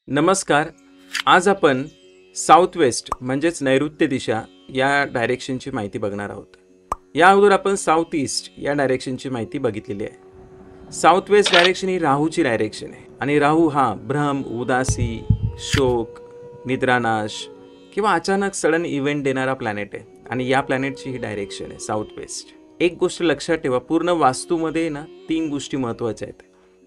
नमस्कार. आज आपण साऊथ वेस्ट म्हणजेच नैऋत्य दिशा या डायरेक्शनची माहिती बघणार आहोत. या अगोदर आपण साऊथ ईस्ट या डायरेक्शनची माहिती बघितलेली आहे. साऊथ वेस्ट डायरेक्शन ही राहूची डायरेक्शन आहे आणि राहू हा भ्रम, उदासी, शोक, निद्रानाश किंवा अचानक सडन इव्हेंट देणारा प्लॅनेट आहे आणि या प्लॅनेटची ही डायरेक्शन आहे साऊथ वेस्ट. एक गोष्ट लक्षात ठेवा, पूर्ण वास्तूमध्ये ना 3 गोष्टी महत्त्वाच्या आहेत.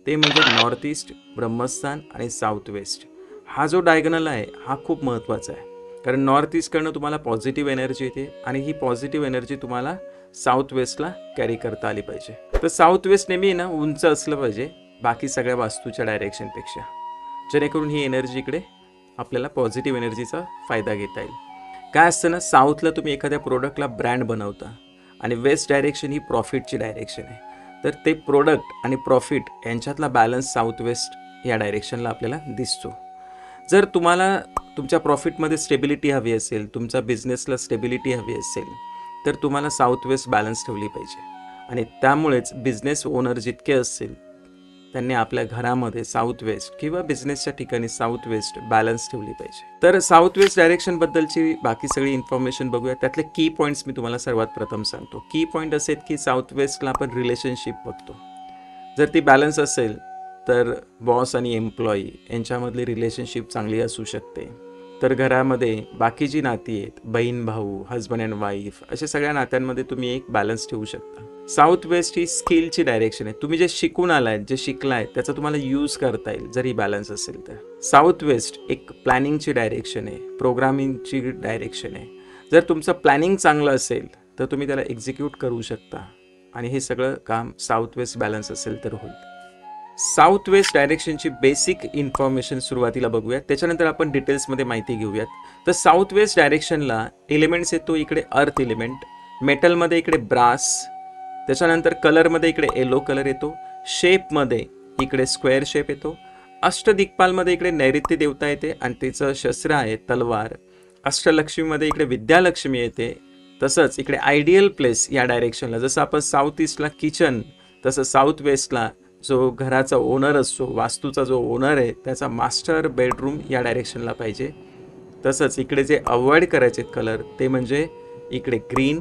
ते म्हणजे नॉर्थ ईस्ट, ब्रह्मस्थान आणि साऊथ वेस्ट. हा जो डायगनल आहे हा खूप महत्त्वाचा आहे, कारण नॉर्थ ईस्टकडनं तुम्हाला पॉझिटिव्ह एनर्जी येते आणि ही पॉझिटिव्ह एनर्जी तुम्हाला साऊथ वेस्टला कॅरी करता आली पाहिजे. तर साऊथ वेस्ट नेहमी ना उंच असलं पाहिजे बाकी सगळ्या वास्तूच्या डायरेक्शनपेक्षा, जेणेकरून ही एनर्जी इकडे आपल्याला पॉझिटिव्ह एनर्जीचा फायदा घेता येईल. काय असतं ना, साऊथला तुम्ही एखाद्या प्रोडक्टला ब्रँड बनवता आणि वेस्ट डायरेक्शन ही प्रॉफिटची डायरेक्शन आहे. तर ते प्रोडक्ट आणि प्रॉफिट यांच्यातला बॅलन्स साऊथ वेस्ट या डायरेक्शनला आपल्याला दिसतो. जर तुम्हाला तुमच्या प्रॉफिटमध्ये स्टेबिलिटी हवी असेल, तुमच्या बिझनेसला स्टेबिलिटी हवी असेल, तर तुम्हाला साऊथ वेस्ट बॅलन्स ठेवली पाहिजे. आणि त्यामुळेच बिझनेस ओनर जितके असतील त्यांनी आपल्या घरामध्ये साऊथ वेस्ट किंवा बिझनेसच्या ठिकाणी साऊथ वेस्ट बॅलन्स ठेवली पाहिजे. तर साऊथ वेस्ट डायरेक्शनबद्दलची बाकी सगळी इन्फॉर्मेशन बघूया. त्यातले की पॉईंट्स मी तुम्हाला सर्वात प्रथम सांगतो. की पॉईंट असे आहेत की साऊथ वेस्टला आपण रिलेशनशिप बघतो. जर ती बॅलन्स असेल तर बॉस आणि एम्प्लॉई यांच्यामधली रिलेशनशिप चांगली असू शकते. तर घरामध्ये बाकी जी नाती आहेत, बहीण भाऊ, हजबंड अँड वाईफ, अशा सगळ्या नात्यांमध्ये तुम्ही एक बॅलन्स ठेवू शकता. साऊथ वेस्ट ही स्किलची डायरेक्शन आहे. तुम्ही जे शिकून आलाय, जे शिकलाय त्याचा तुम्हाला यूज करता येईल जर ही बॅलन्स असेल तर. साऊथ वेस्ट एक प्लॅनिंगची डायरेक्शन आहे, प्रोग्रामिंगची डायरेक्शन आहे. जर तुमचं प्लॅनिंग चांगलं असेल तर तुम्ही त्याला एक्झिक्यूट करू शकता आणि हे सगळं काम साऊथ वेस्ट बॅलन्स असेल तर होईल. साऊथ वेस्ट डायरेक्शनची बेसिक इन्फॉर्मेशन सुरुवातीला बघूयात, त्याच्यानंतर आपण डिटेल्समध्ये माहिती घेऊयात. तर साऊथ वेस्ट डायरेक्शनला एलिमेंट्स येतो इकडे अर्थ एलिमेंट, मेटलमध्ये इकडे ब्रास, त्याच्यानंतर कलरमध्ये इकडे येलो कलर येतो, शेपमध्ये इकडे स्क्वेअर शेप येतो, अष्टदिक्पालमध्ये इकडे नैऋत्य देवता येते आणि तिचं शस्त्र आहे तलवार, अष्टलक्ष्मीमध्ये इकडे विद्यालक्ष्मी येते. तसंच इकडे आयडियल प्लेस या डायरेक्शनला, जसं आपण साऊथ ईस्टला किचन, तसं साऊथ वेस्टला जो घराचा ओनर असतो, वास्तूचा जो ओनर आहे, त्याचा मास्टर बेडरूम या डायरेक्शनला पाहिजे. तसंच इकडे जे अवॉइड करायचे कलर ते म्हणजे इकडे ग्रीन,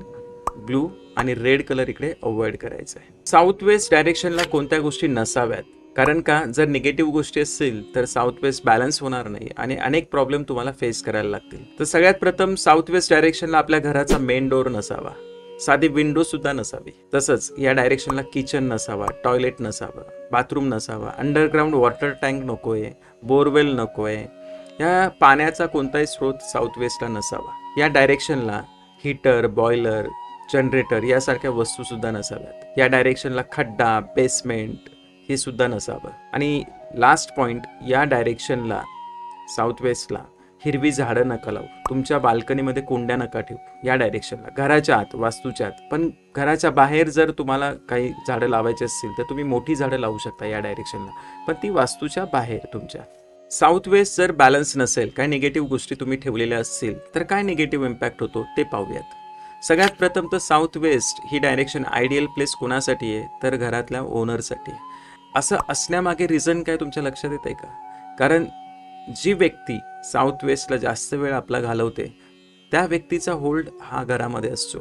ब्लू आणि रेड कलर इकडे अवॉइड करायचा आहे. साऊथ वेस्ट डायरेक्शनला कोणत्या गोष्टी नसाव्यात, कारण का जर निगेटिव्ह गोष्टी असतील तर साऊथ वेस्ट बॅलन्स होणार नाही आणि अनेक प्रॉब्लेम तुम्हाला फेस करायला लागतील. तर सगळ्यात प्रथम साऊथ वेस्ट डायरेक्शनला आपल्या घराचा मेन डोअर नसावा, साधी विंडो सुद्धा नसावी. तसंच या डायरेक्शनला किचन नसावा, टॉयलेट नसावं, बाथरूम नसावा, अंडरग्राऊंड वॉटर टँक नकोय, बोरवेल नकोय. या पाण्याचा कोणताही स्रोत साऊथ वेस्टला नसावा. या डायरेक्शनला हीटर, बॉयलर, जनरेटर यासारख्या वस्तू सुद्धा नसाव्यात. या डायरेक्शनला खड्डा, बेसमेंट हे सुद्धा नसावं. आणि लास्ट पॉइंट, या डायरेक्शनला साऊथ वेस्टला हिरवी झाडं नका लावू. तुमच्या बाल्कनीमध्ये कोंड्या नका ठेवू या डायरेक्शनला, घराच्या आत, वास्तूच्या आत. पण घराच्या बाहेर जर तुम्हाला काही झाडं लावायची असतील तर तुम्ही मोठी झाडं लावू शकता या डायरेक्शनला, पण ती वास्तूच्या बाहेर तुमच्या. साऊथ वेस्ट जर बॅलन्स नसेल, काय निगेटिव्ह गोष्टी तुम्ही ठेवलेल्या असतील तर काय निगेटिव्ह इम्पॅक्ट होतो ते पाहूयात. सगळ्यात प्रथम तर साऊथ वेस्ट ही डायरेक्शन आयडियल प्लेस कोणासाठी आहे, तर घरातल्या ओनरसाठी. असं असण्यामागे रिझन काय तुमच्या लक्षात येत आहे का? कारण जी व्यक्ती साऊथ वेस्टला जास्त वेळ आपला घालवते त्या व्यक्तीचा होल्ड हा घरामध्ये असतो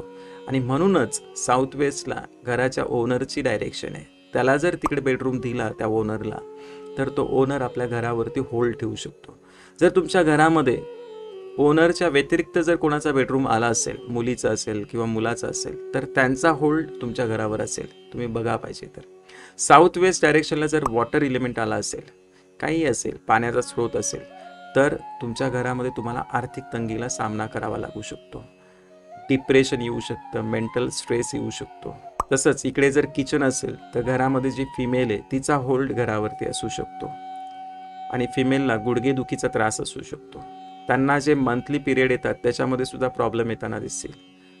आणि म्हणूनच साऊथ वेस्टला घराच्या ओनरची डायरेक्शन आहे. त्याला जर तिकडे बेडरूम दिला त्या ओनरला तर तो ओनर आपल्या घरावरती होल्ड ठेवू शकतो. जर तुमच्या घरामध्ये ओनरच्या व्यतिरिक्त जर कोणाचा बेडरूम आला असेल, मुलीचा असेल किंवा मुलाचा असेल, तर त्यांचा होल्ड तुमच्या घरावर असेल. तुम्ही बघा पाहिजे तर साऊथ वेस्ट डायरेक्शनला जर वॉटर एलिमेंट आला असेल, काही असेल, पाण्याचा स्रोत असेल, तर तुमच्या घरामध्ये तुम्हाला आर्थिक तंगीला सामना करावा लागू शकतो. डिप्रेशन येऊ शकतं, मेंटल स्ट्रेस येऊ शकतो. तसंच इकडे जर किचन असेल तर घरामध्ये जी फिमेल आहे तिचा होल्ड घरावरती असू शकतो आणि फिमेलला गुडघेदुखीचा त्रास असू शकतो. त्यांना जे मंथली पिरियड येतात त्याच्यामध्ये सुद्धा प्रॉब्लेम येताना दिसतील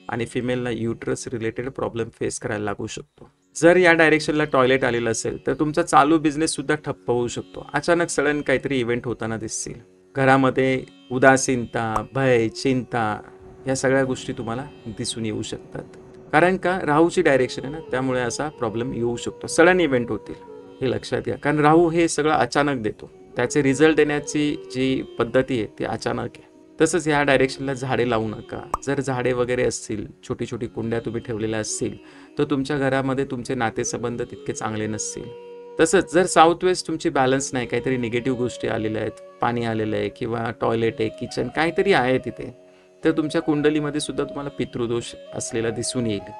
आणि फिमेलला युट्रस रिलेटेड प्रॉब्लेम फेस करायला लागू शकतो. जर या डायरेक्शनला टॉयलेट आलेलं असेल तर तुमचा चालू बिझनेस सुद्धा ठप्प होऊ शकतो. अचानक सडन काहीतरी इव्हेंट होताना दिसतील. घरामध्ये उदासीनता, भय, चिंता या सगळ्या गोष्टी तुम्हाला दिसून येऊ शकतात. कारण का राहूची डायरेक्शन आहे ना, त्यामुळे असा प्रॉब्लेम येऊ शकतो. सडन इव्हेंट होतील हे लक्षात घ्या, कारण राहू हे सगळं अचानक देतो. त्याचे रिझल्ट येण्याची जी पद्धती आहे ती अचानक आहे. तसंच ह्या डायरेक्शनला झाडे लावू नका. जर झाडे वगैरे असतील, छोटी छोटी कुंड्या तुम्ही ठेवलेल्या असतील, तर तुमच्या घरामध्ये तुमचे नातेसंबंध तितके चांगले नसतील. तसंच जर साऊथ वेस्ट तुमची बॅलन्स नाही, काहीतरी निगेटिव्ह गोष्टी आलेल्या आहेत, पाणी आलेलं आहे किंवा टॉयलेट आहे, किचन काहीतरी आहे तिथे, तर तुमच्या कुंडलीमध्ये सुद्धा तुम्हाला पितृदोष असलेला दिसून येईल.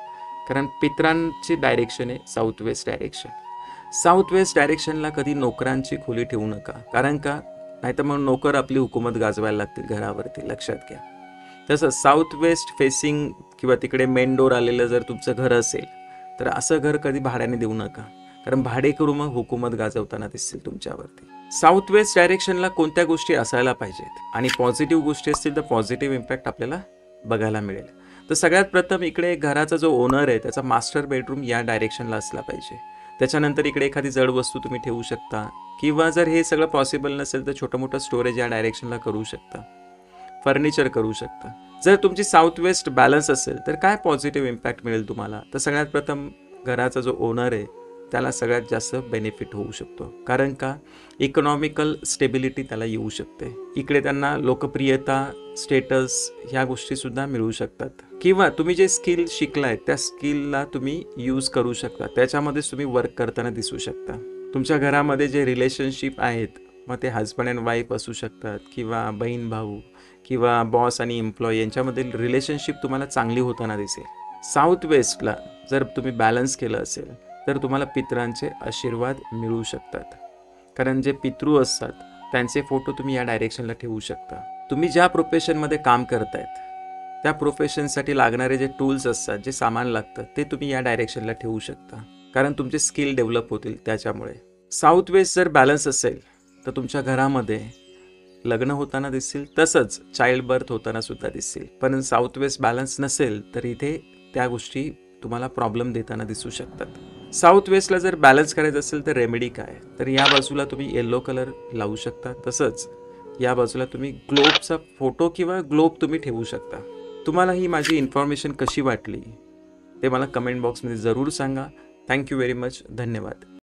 कारण पित्रांची डायरेक्शन आहे south west direction. South west डायरेक्शनला कधी नोकरांची खोली ठेवू नका. कारण का, नाहीतर मग नोकर आपली हुकूमत गाजवायला लागतील घरावरती, लक्षात घ्या. तसंच साऊथ वेस्ट फेसिंग किंवा तिकडे मेन डोर आलेलं जर तुमचं घर असेल, तर असं घर कधी भाड्याने देऊ नका. कारण भाडेकरू मग हुकूमत गाजवताना दिसतील तुमच्यावरती. साऊथ वेस्ट डायरेक्शनला कोणत्या गोष्टी असायला पाहिजेत आणि पॉझिटिव्ह गोष्टी असतील तर पॉझिटिव्ह इम्पॅक्ट आपल्याला बघायला मिळेल. तर सगळ्यात प्रथम इकडे घराचा जो ओनर आहे त्याचा मास्टर बेडरूम या डायरेक्शनला असला पाहिजे. त्याच्यानंतर इकडे एखादी जड वस्तू तुम्ही ठेवू शकता किंवा जर हे सगळं पॉसिबल नसेल तर छोटं मोठं स्टोरेज या डायरेक्शनला करू शकता, फर्निचर करू शकता. जर तुमची साऊथ वेस्ट बॅलन्स असेल तर काय पॉझिटिव्ह इम्पॅक्ट मिळेल तुम्हाला, तर सगळ्यात प्रथम घराचा जो ओनर आहे त्याला सगळ्यात जास्त बेनिफिट होऊ शकतो. कारण का, इकॉनॉमिकल स्टेबिलिटी त्याला येऊ शकते. इकडे त्यांना लोकप्रियता, स्टेटस ह्या गोष्टीसुद्धा मिळू शकतात. किंवा तुम्ही जे स्किल शिकलाय त्या स्किलला तुम्ही यूज करू शकता, त्याच्यामध्येच तुम्ही वर्क करताना दिसू शकता. तुमच्या घरामध्ये जे रिलेशनशिप आहेत, मग ते हजबंड अँड वाईफ असू शकतात किंवा बहीण भाऊ किंवा बॉस आणि एम्प्लॉई यांच्यामधील रिलेशनशिप तुम्हाला चांगली होताना दिसेल. साऊथ वेस्टला जर तुम्ही बॅलन्स केलं असेल तर तुम्हाला पितरांचे आशीर्वाद मिळू शकतात. कारण जे पितृ असतात त्यांचे फोटो तुम्ही या डायरेक्शनला ठेवू शकता. तुम्ही ज्या प्रोफेशनमध्ये काम करतायत त्या प्रोफेशनसाठी लागणारे जे टूल्स असतात, जे सामान लागतं, ते तुम्ही या डायरेक्शनला ठेवू शकता. कारण तुमचे स्किल डेव्हलप होतील त्याच्यामुळे. साऊथ वेस्ट जर बॅलन्स असेल तर तुमच्या घरामध्ये लग्न होताना दिसतील, तसंच चाइल्ड बर्थ होताना सुद्धा दिसतील. पण साऊथ वेस्ट बॅलन्स नसेल तर इथे त्या गोष्टी तुम्हाला प्रॉब्लेम देताना दिसू शकतात. साऊथ वेस्टला जर बॅलन्स करायचं असेल तर रेमेडी काय, तर या बाजूला तुम्ही येलो कलर लावू शकता. तसंच या बाजूला तुम्ही ग्लोबचा फोटो किंवा ग्लोब तुम्ही ठेवू शकता. तुम्हाला ही माझी इन्फॉर्मेशन कशी वाटली ते मला कमेंट बॉक्समध्ये जरूर सांगा. Thank you very much. धन्यवाद.